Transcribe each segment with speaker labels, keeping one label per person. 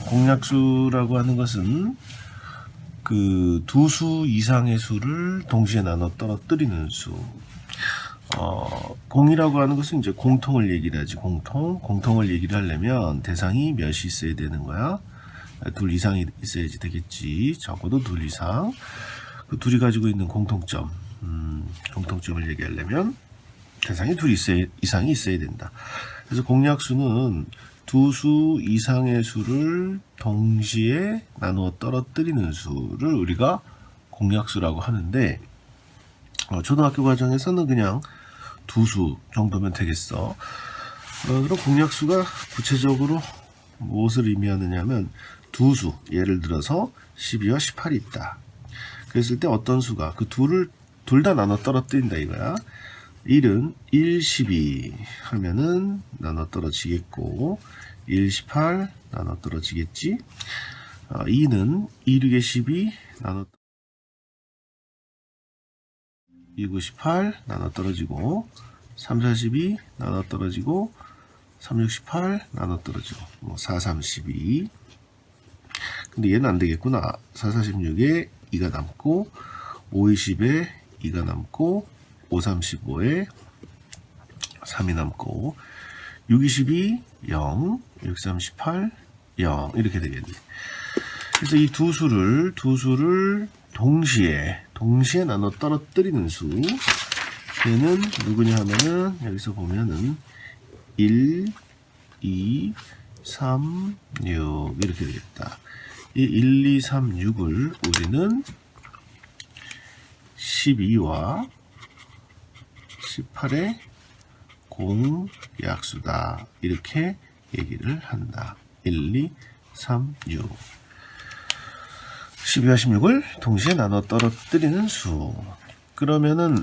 Speaker 1: 공약수라고 하는 것은 그 두 수 이상의 수를 동시에 나눠 떨어뜨리는 수. 공이라고 하는 것은 이제 공통을 얘기를 하지. 공통을 얘기를 하려면 대상이 몇이 있어야 되는 거야? 둘 이상이 있어야지 되겠지. 적어도 둘 이상. 그 둘이 가지고 있는 공통점을 얘기하려면 대상이 둘 이상이 있어야 된다. 그래서 공약수는 두 수 이상의 수를 동시에 나누어 떨어뜨리는 수를 우리가 공약수라고 하는데, 초등학교 과정에서는 그냥 두 수 정도면 되겠어. 그럼 공약수가 구체적으로 무엇을 의미하느냐 하면 두 수, 예를 들어서 12와 18이 있다. 그랬을 때 어떤 수가 그 둘 다 나눠 떨어뜨린다 이거야. 1은 1, 12 하면은 나눠 떨어지겠고 1, 18 나눠 떨어지겠지. 2는 2, 6에 12 나눠 2, 9, 18 나눠 떨어지고 3, 4, 12 나눠 떨어지고 3, 6, 18 나눠 떨어지고 4, 3, 12. 근데 얘는 안 되겠구나. 4, 4, 16에 2가 남고 5, 20에 2가 남고 5, 35에 3이 남고 6, 22, 0, 6, 3, 18, 0 이렇게 되겠네. 그래서 이 두 수를 동시에 나눠 떨어뜨리는 수. 얘는 누구냐 하면은 여기서 보면은 1, 2, 3, 6 이렇게 되겠다. 이 1, 2, 3, 6을 우리는 12와 18의 공약수다 이렇게 얘기를 한다. 1, 2, 3, 6 12와 16을 동시에 나눠 떨어뜨리는 수. 그러면은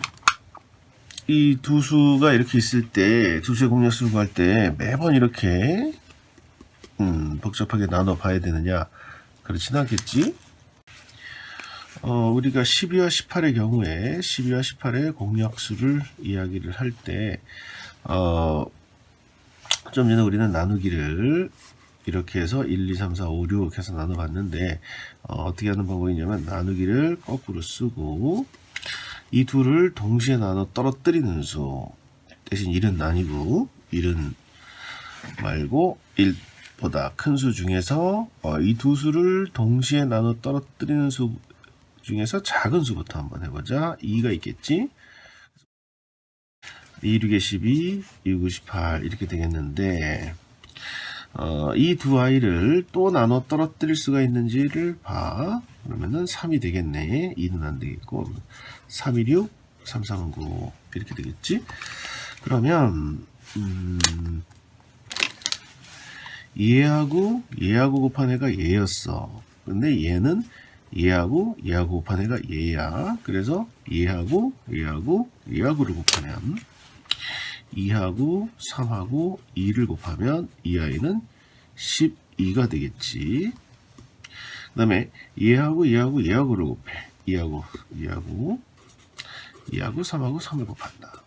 Speaker 1: 이 두 수가 이렇게 있을 때 두 수의 공약수를 구할 때 매번 이렇게 복잡하게 나눠 봐야 되느냐? 그렇진 않겠지. 우리가 12와 18의 경우에 12와 18의 공약수를 이야기를 할 때 좀 전에 우리는 나누기를 이렇게 해서 1, 2, 3, 4, 5, 6 해서 나눠봤는데 어떻게 하는 방법이냐면 나누기를 거꾸로 쓰고 이 둘을 동시에 나눠 떨어뜨리는 수. 대신 1은 아니고 1은 말고 1보다 큰 수 중에서 이 두 수를 동시에 나눠 떨어뜨리는 수 중에서 작은 수부터 한번 해보자. 2가 있겠지. 2, 6에 12, 2, 9, 18 이렇게 되겠는데 이 두 아이를 또 나눠 떨어뜨릴 수가 있는지를 봐. 그러면은 3이 되겠네. 2는 안 되겠고 3, 2, 6, 3, 3, 9 이렇게 되겠지. 그러면 얘하고 곱한 애가 얘였어. 근데 얘는 얘하고 곱한 애가 얘야. 그래서 얘하고를 곱하면 2하고 3하고 2를 곱하면 이 아이는 12가 되겠지. 그 다음에 얘하고를 곱해. 2하고 3하고 3을 곱한다.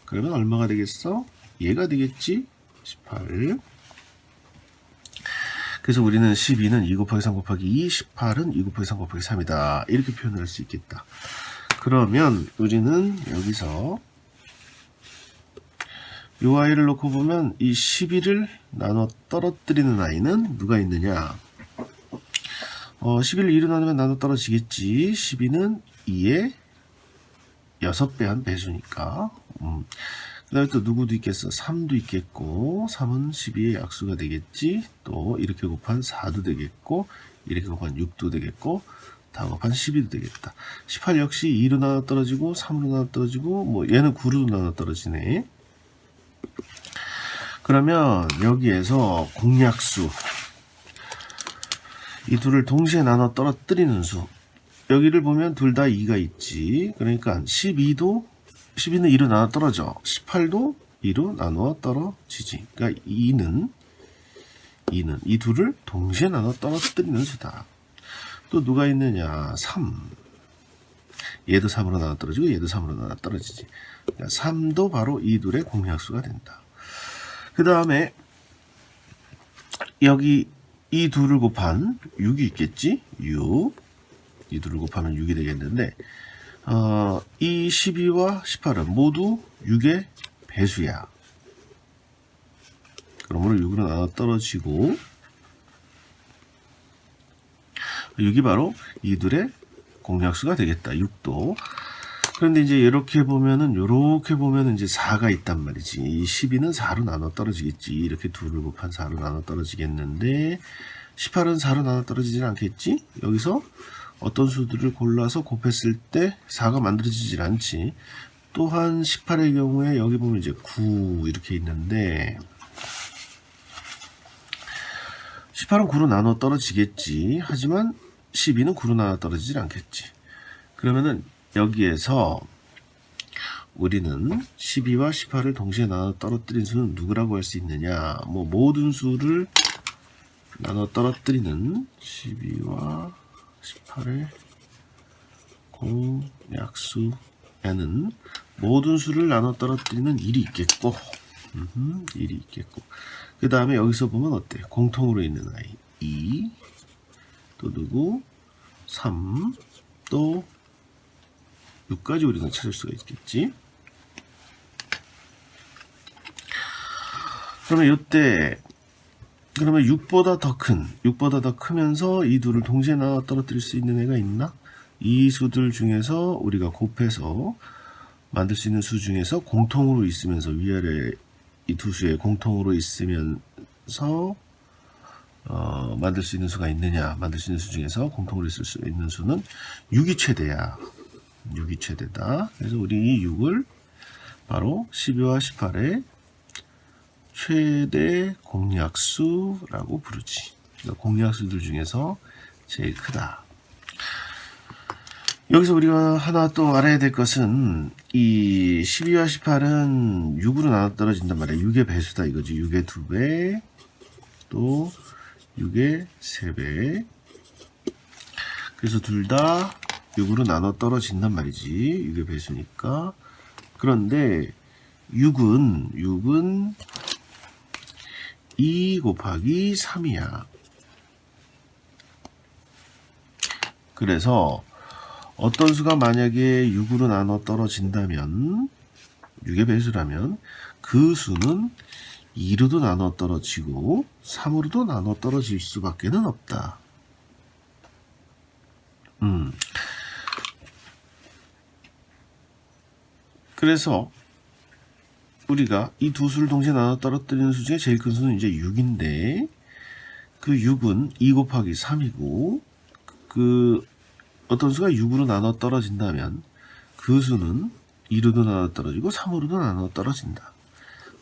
Speaker 1: 그러면 얼마가 되겠어? 얘가 되겠지? 18. 그래서 우리는 12는 2 곱하기 3 곱하기 2, 18은 2 곱하기 3 곱하기 3이다. 이렇게 표현할 수 있겠다. 그러면 우리는 여기서 이 아이를 놓고 보면 이 12를 나눠 떨어뜨리는 아이는 누가 있느냐? 11을 2로 나누면 나눠 떨어지겠지. 12는 2의 6배 한 배수니까. 그 다음에 또 누구도 있겠어? 3도 있겠고 3은 12의 약수가 되겠지. 또 이렇게 곱한 4도 되겠고 이렇게 곱한 6도 되겠고 다 곱한 12도 되겠다. 18 역시 2로 나눠 떨어지고 3으로 나눠 떨어지고 뭐 얘는 9로 나눠 떨어지네. 그러면 여기에서 공약수 이 둘을 동시에 나눠 떨어뜨리는 수. 여기를 보면 둘 다 2가 있지. 그러니까 12는 2로 나눠 떨어져. 18도 2로 나누어 떨어지지. 그러니까 2는 이 둘을 동시에 나눠 떨어뜨리는 수다. 또 누가 있느냐? 3. 얘도 3으로 나눠 떨어지고 얘도 3으로 나눠 떨어지지. 그러니까 3도 바로 이 둘의 공약수가 된다. 그 다음에 여기 이 둘을 곱한 6이 있겠지? 6. 이 둘을 곱하면 6이 되겠는데, 이 12와 18은 모두 6의 배수야. 그러므로 6으로 나눠 떨어지고, 6이 바로 이둘의 공약수가 되겠다. 6도. 그런데 이제 이렇게 보면은 이제 4가 있단 말이지. 이 12는 4로 나눠 떨어지겠지. 이렇게 둘을 곱한 4로 나눠 떨어지겠는데 18은 4로 나눠 떨어지진 않겠지. 여기서 어떤 수들을 골라서 곱했을 때 4가 만들어지질 않지. 또한 18의 경우에 여기 보면 이제 9 이렇게 있는데 18은 9로 나눠 떨어지겠지. 하지만 12는 9로 나눠 떨어지질 않겠지. 그러면은 여기에서 우리는 12와 18을 동시에 나눠 떨어뜨린 수는 누구라고 할 수 있느냐? 뭐 모든 수를 나눠 떨어뜨리는 12와 18의 공약수에는 모든 수를 나눠 떨어뜨리는 1이 있겠고, 1이 있겠고, 그 다음에 여기서 보면 어때? 공통으로 있는 아이 2, 또 누구? 3, 또 6까지 우리가 찾을 수가 있겠지. 그러면 이때 그러면 6보다 더 크면서 이 둘을 동시에 나눠 떨어뜨릴 수 있는 애가 있나? 이 수들 중에서 우리가 곱해서 만들 수 있는 수 중에서 공통으로 있으면서 위아래 이 두 수에 공통으로 있으면서 만들 수 있는 수가 있느냐? 만들 수 있는 수 중에서 공통으로 있을 수 있는 수는 6이 최대야. 6이 최대다. 그래서 우리 이 6을 바로 12와 18의 최대 공약수라고 부르지. 그러니까 공약수들 중에서 제일 크다. 여기서 우리가 하나 또 알아야 될 것은 이 12와 18은 6으로 나눠 떨어진단 말이야. 6의 배수다 이거지. 6의 2배, 또 6의 3배. 그래서 둘 다 6으로 나눠 떨어진단 말이지. 6의 배수니까. 그런데 6은 2 곱하기 3이야. 그래서 어떤 수가 만약에 6으로 나눠 떨어진다면 6의 배수라면 그 수는 2로도 나눠 떨어지고 3으로도 나눠 떨어질 수밖에 없다. 그래서 우리가 이 두 수를 동시에 나눠 떨어뜨리는 수 중에 제일 큰 수는 이제 6인데 그 6은 2 곱하기 3이고 그 어떤 수가 6으로 나눠 떨어진다면 그 수는 2로도 나눠 떨어지고 3으로도 나눠 떨어진다.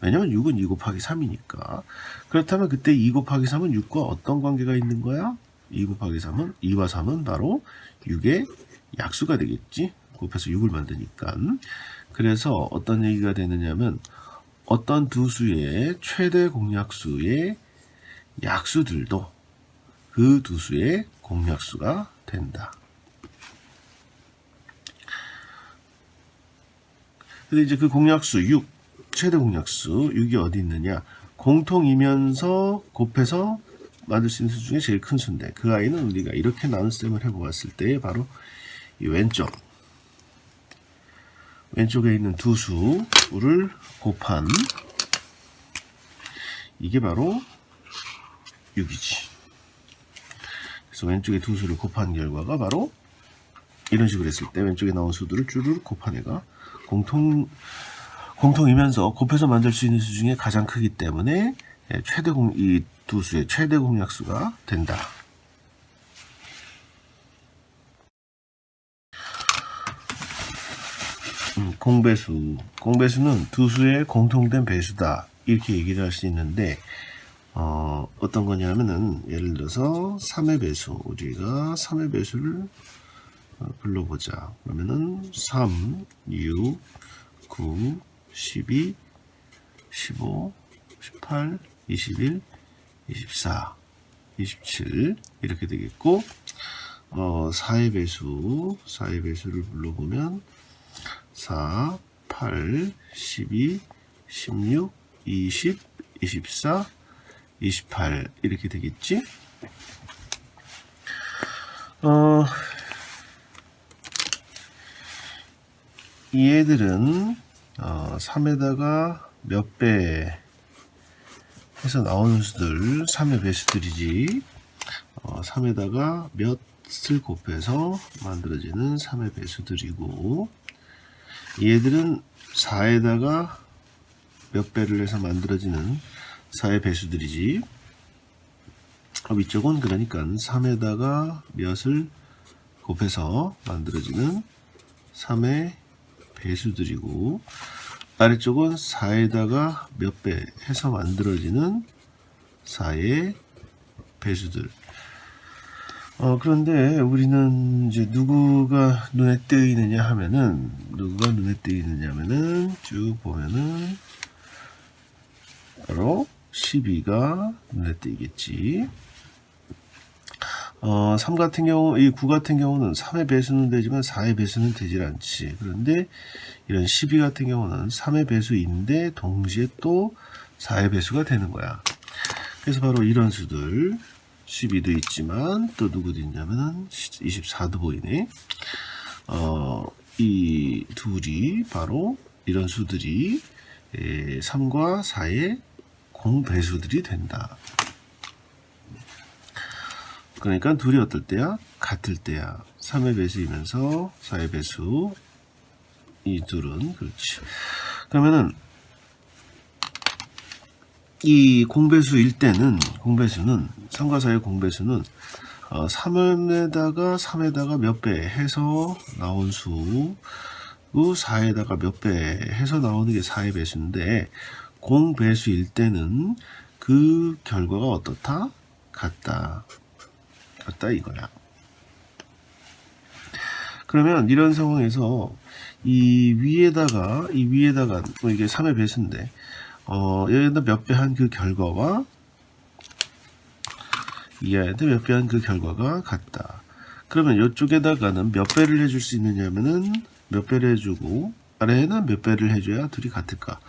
Speaker 1: 왜냐면 6은 2 곱하기 3이니까. 그렇다면 그때 2 곱하기 3은 6과 어떤 관계가 있는 거야? 2 곱하기 3은 2와 3은 바로 6의 약수가 되겠지. 곱해서 6을 만드니까. 그래서 어떤 얘기가 되느냐면 어떤 두 수의 최대 공약수의 약수들도 그 두 수의 공약수가 된다. 근데 이제 그 공약수 6, 최대 공약수 6이 어디 있느냐? 공통이면서 곱해서 만들 수 있는 수 중에 제일 큰 수인데 그 아이는 우리가 이렇게 나눗셈을 해보았을 때 바로 이 왼쪽에 있는 두 수를 곱한 이게 바로 6이지. 그래서 왼쪽에 두 수를 곱한 결과가 바로 이런 식으로 했을 때 왼쪽에 나온 수들을 쭈르륵 곱한 애가 공통이면서 곱해서 만들 수 있는 수 중에 가장 크기 때문에 이 두 수의 최대 공약수가 된다. 공배수는 두 수의 공통된 배수다. 이렇게 얘기를 할 수 있는데 어떤 거냐면은 예를 들어서 3의 배수, 우리가 3의 배수를 불러보자. 그러면은 3, 6, 9, 12, 15, 18, 21, 24, 27 이렇게 되겠고 4의 배수를 불러보면 4, 8, 12, 16, 20, 24, 28 이렇게 되겠지. 이 애들은 3에다가 몇 배 해서 나오는 수들 3의 배수들이지. 3에다가 몇을 곱해서 만들어지는 3의 배수들이고, 얘들은 4에다가 몇 배를 해서 만들어지는 4의 배수들이지. 위쪽은 그러니까 3에다가 몇을 곱해서 만들어지는 3의 배수들이고, 아래쪽은 4에다가 몇 배 해서 만들어지는 4의 배수들. 그런데 우리는 이제 누구가 눈에 띄느냐 하면은, 쭉 보면은 바로 12가 눈에 띄겠지. 3 같은 경우, 이 9 같은 경우는 3의 배수는 되지만 4의 배수는 되질 않지. 그런데 이런 12 같은 경우는 3의 배수인데 동시에 또 4의 배수가 되는 거야. 그래서 바로 이런 수들, 12도 있지만 또 누구도 있냐면은 24도 보이네. 이 둘이 바로 이런 수들이 3과 4의 공배수들이 된다. 그러니까 둘이 어떨 때야? 같을 때야. 3의 배수이면서 4의 배수. 이 둘은 그렇지. 그러면은 이 공배수일 때는, 공배수는 3과 4의 공배수는 3에다가 몇 배 해서 나온 수, 4에다가 몇 배 해서 나오는 게 4의 배수인데, 공배수일 때는 그 결과가 어떻다? 같다 이거야. 그러면 이런 상황에서 이 위에다가 이게 3의 배수인데 여기다 몇 배 한 그 결과와 이 아이한테 몇 배 한 그 결과가 같다. 그러면 이쪽에다가는 몇 배를 해줄 수 있느냐면은 몇 배를 해주고 아래에는 몇 배를 해줘야 둘이 같을까?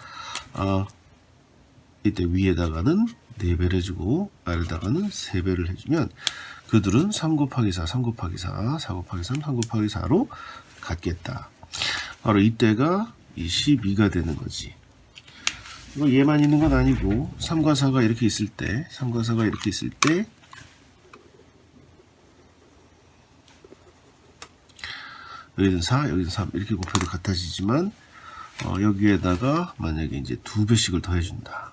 Speaker 1: 이때 위에다가는 4배를 해주고 아래에다가는 3배를 해주면 그들은 3 곱하기 4, 3 곱하기 4, 4 곱하기 3, 3 곱하기 4로 같겠다. 바로 이때가 이 12가 되는 거지. 이거 얘만 있는 건 아니고 3과 4가 이렇게 있을 때, 여기는 4, 여기는 3 이렇게 곱해도 같아지지만 여기에다가 만약에 이제 2배씩을 더해준다.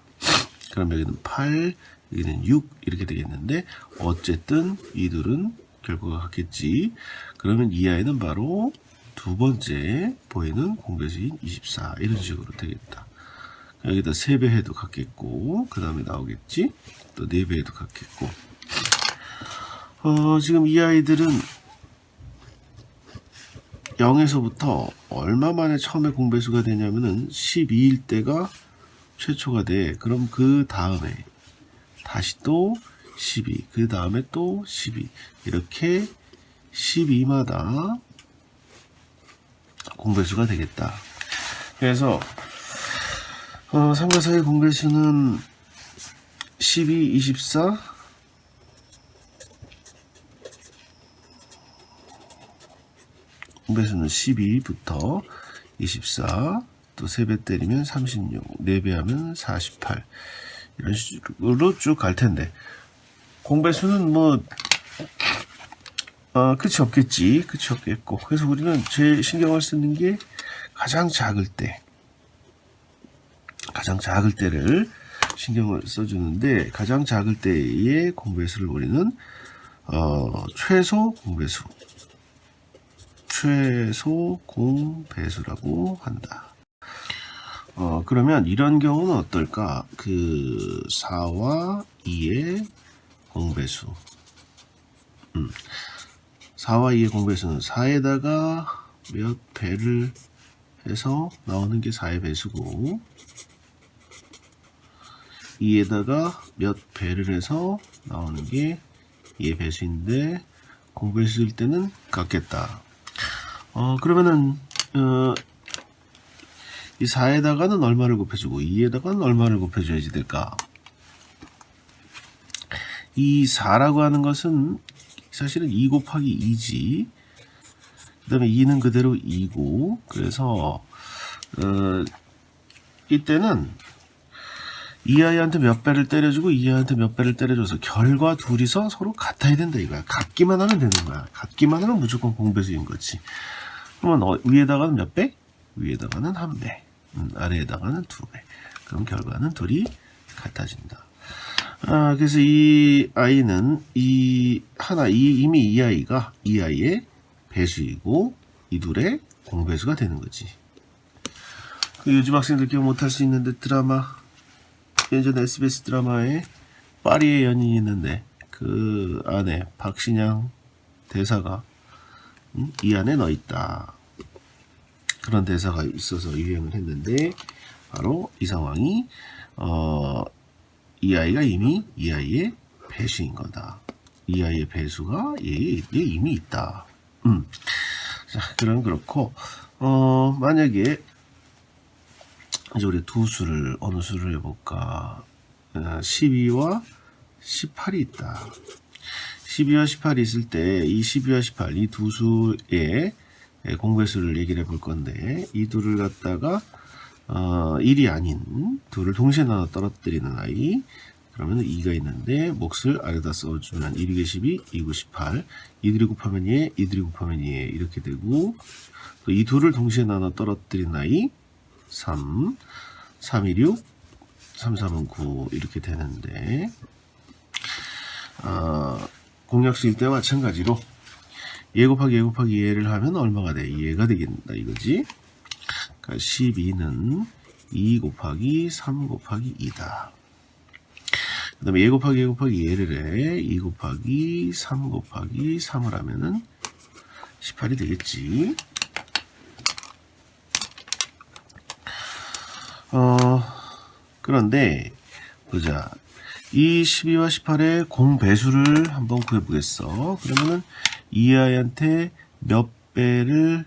Speaker 1: 그럼 여기는 8, 여기는 6 이렇게 되겠는데 어쨌든 이 둘은 결과가 같겠지. 그러면 이 아이는 바로 두 번째 보이는 공배수인 24 이런 식으로 되겠다. 여기다 3배 해도 같겠고 그 다음에 나오겠지. 또 4배 해도 같겠고 지금 이 아이들은 0에서부터 얼마 만에 처음에 공배수가 되냐면은 12일 때가 최초가 돼. 그럼 그 다음에 다시 또 12, 그 다음에 또 12 이렇게 12마다 공배수가 되겠다. 그래서 3과 4의 공배수는 12, 24 공배수는 12부터 24 또 3배 때리면 36 4배 하면 48 이런 식으로 쭉 갈 텐데 공배수는 뭐 끝이 없겠지. 끝이 없겠고 그래서 우리는 제일 신경을 쓰는 게 가장 작을 때를 신경을 써주는데 가장 작을 때의 공배수를 우리는 최소 공배수라고 한다. 그러면 이런 경우는 어떨까? 그 4와 2의 공배수. 4와 2의 공배수는 4에다가 몇 배를 해서 나오는 게 4의 배수고 2에다가 몇 배를 해서 나오는 게 2의 배수인데 공배수일 때는 같겠다. 그러면은 이 4에다가는 얼마를 곱해주고 2에다가는 얼마를 곱해줘야지 될까? 이 4라고 하는 것은 사실은 2 곱하기 2지. 그 다음에 2는 그대로 2고, 그래서 이때는 이 아이한테 몇 배를 때려주고 이 아이한테 몇 배를 때려줘서 결과 둘이서 서로 같아야 된다 이거야. 같기만 하면 되는 거야. 같기만 하면 무조건 공배수인 거지. 그러면 위에다가는 몇 배? 위에다가는 1배, 아래에다가는 2배. 그럼 결과는 둘이 같아진다. 그래서 이 아이는 이미 이 아이가 이 아이의 배수이고 이 둘의 공배수가 되는 거지. 요즘 학생들 기억 못할 수 있는데 드라마, 예전 SBS 드라마에 파리의 연인이 있는데 그 안에 박신양 대사가 이 안에 너 있다, 그런 대사가 있어서 유행을 했는데, 바로 이 상황이 이 아이가 이미 이 아이의 배수인 거다. 이 아이의 배수가 얘에 이미 있다. 자, 그럼 그렇고 만약에 이제 우리 두 수를 어느 수를 해볼까? 12와 18이 있다. 12와 18이 있을 때 이 12와 18 이 두 수의 공배수를 얘기를 해볼 건데, 이 둘을 갖다가 1이 아닌 둘을 동시에 나눠 떨어뜨리는 아이, 그러면 2가 있는데 몫을 아래다 써주면 1, 2, 12, 2, 9, 18, 이들이 곱하면 얘, 이들이 곱하면 얘, 이렇게 되고, 또 이 둘을 동시에 나눠 떨어뜨리는 아이 3, 3, 2, 6, 3, 3은 9 이렇게 되는데, 공약수일 때와 마찬가지로 얘 곱하기 얘 곱하기 얘를 하면 얼마가 돼? 얘가 되겠다 이거지. 그러니까 12는 2 곱하기 3 곱하기 2다. 그 다음에 얘 곱하기 얘 곱하기 얘를 해. 2 곱하기 3 곱하기 3을 하면은 18이 되겠지. 그런데 보자. 이 12와 18의 공배수를 한번 구해보겠어. 그러면은 이 아이한테 몇 배를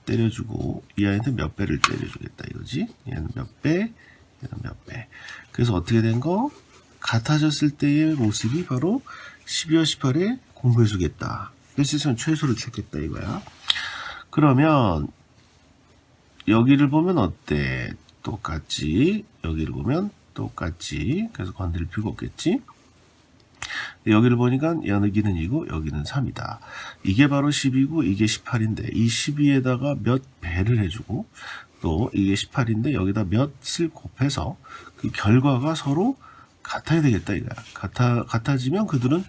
Speaker 1: 때려주고 이 아이한테 몇 배를 때려주겠다 이거지. 얘는 몇 배, 얘는 몇 배. 그래서 어떻게 된 거? 같아졌을 때의 모습이 바로 12와 18의 공배수겠다. 그래서 최소를 찾겠다 이거야. 그러면 여기를 보면 어때? 똑같지. 여기를 보면 똑같지. 그래서 건드릴 필요가 없겠지. 여기를 보니까 여기는 2고 여기는 3이다. 이게 바로 10이고 이게 18인데 이 12에다가 몇 배를 해주고 또 이게 18인데 여기다 몇을 곱해서 그 결과가 서로 같아야 되겠다 이거야. 같아지면 그들은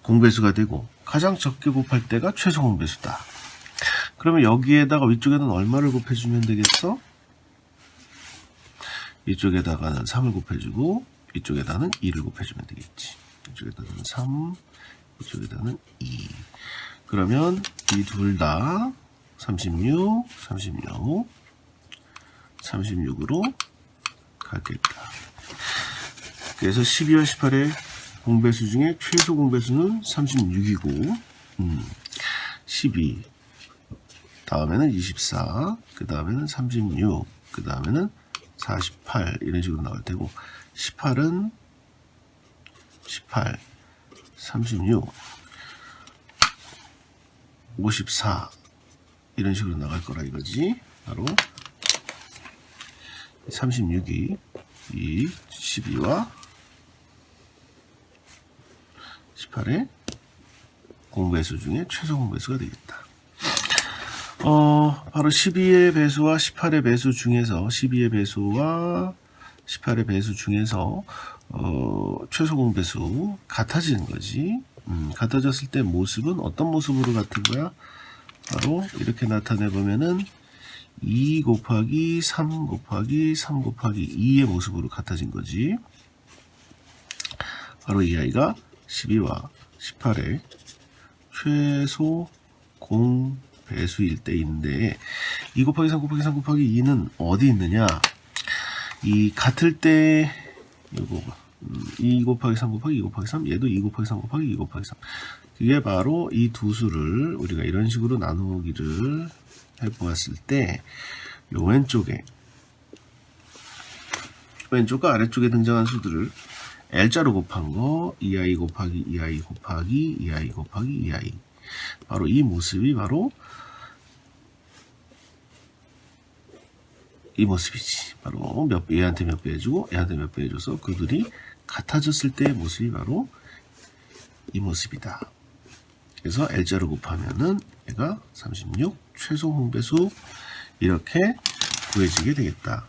Speaker 1: 공배수가 되고 가장 적게 곱할 때가 최소 공배수다. 그러면 여기에다가 위쪽에는 얼마를 곱해주면 되겠어? 이쪽에다가는 3을 곱해주고 이쪽에다는 2를 곱해주면 되겠지. 이쪽에다는 3, 이쪽에다는 2. 그러면 이 둘 다 36, 36, 36으로 가겠다. 그래서 12와 18의 공배수 중에 최소 공배수는 36이고 12, 다음에는 24, 그 다음에는 36, 그 다음에는 48 이런 식으로 나올 테고 18은 18, 36, 54 이런 식으로 나갈 거라 이거지. 바로 36이 이 12와 18의 공배수 중에 최소 공배수가 되겠다. 바로 12의 배수와 18의 배수 중에서 12의 배수와 18의 배수 중에서 최소 공배수 같아지는 거지. 같아졌을 때 모습은 어떤 모습으로 같은 거야? 바로 이렇게 나타내 보면은 2 곱하기 3 곱하기 3 곱하기 2의 모습으로 같아진 거지. 바로 이 아이가 12와 18의 최소 공배수일 때인데 2 곱하기 3 곱하기 3 곱하기 2는 어디 있느냐? 이 같을 때 이거 2 곱하기 3 곱하기 2 곱하기 3, 얘도 2 곱하기 3 곱하기 2 곱하기 3. 그게 바로 이 두 수를 우리가 이런 식으로 나누기를 해보았을 때 요 왼쪽과 아래쪽에 등장한 수들을 L자로 곱한 거 2i 곱하기 2i 곱하기 2i 곱하기 2i. 바로 이 모습이 바로 이 모습이지. 바로 얘한테 몇 배 해주고 얘한테 몇 배 해줘서 그들이 같아졌을 때의 모습이 바로 이 모습이다. 그래서 L자로 곱하면은 얘가 36 최소 홍배수 이렇게 구해지게 되겠다.